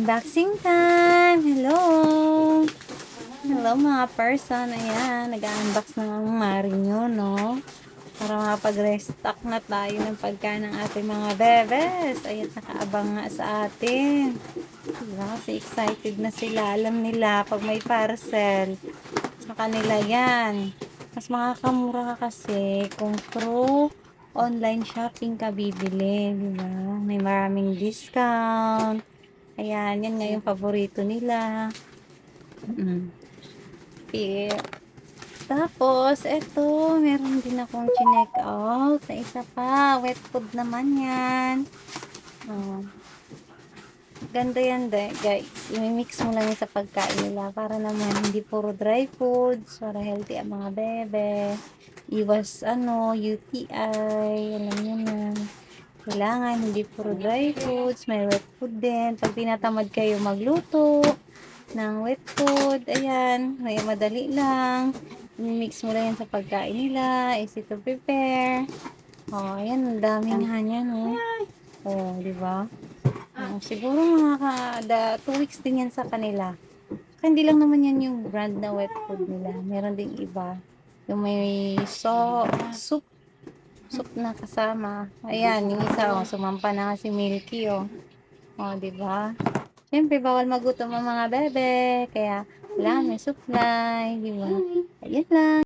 Unboxing time! Hello! Hello mga person. Ayan, nag-unbox na ang Marinyo, no? Para makapag-restock na tayo ng pagkain ng ating mga bebes. Ayan, nakaabang nga sa atin. Diba? Kasi excited na sila. Alam nila pag may parcel sa kanila yan. Mas makakamura ka kasi kung through online shopping ka bibili. Diba? May maraming discount. Ayan, yan nga yung paborito nila. Yeah. Tapos, eto, meron din akong chinek out na isa pa. Wet food naman yan. Oh. Ganda yan, guys. I-mix mo lang yan sa pagkain nila para naman hindi puro dry foods, para healthy ang mga bebe. Iwas, UTI. Alam nyo na. Kailangan hindi puro dry foods, may wet food din. Pag tinatamad kayo magluto ng wet food, ayan, may madali lang. I-mix mo lang yan sa pagkain nila, easy to prepare. Oh, ayan, ang daming hanyan, oh. Oh, di ba? Oh, siguro mga 2 weeks din yan sa kanila. Hindi lang naman yan yung brand na wet food nila. Meron ding iba. Yung may soup na kasama. Ayan, yung isa, oh, sumampa na nga si Milky, oh. Oh, di ba? Siyempre, bawal magutom ang mga bebe. Kaya, kailangan may supply, di ba? Ayun lang.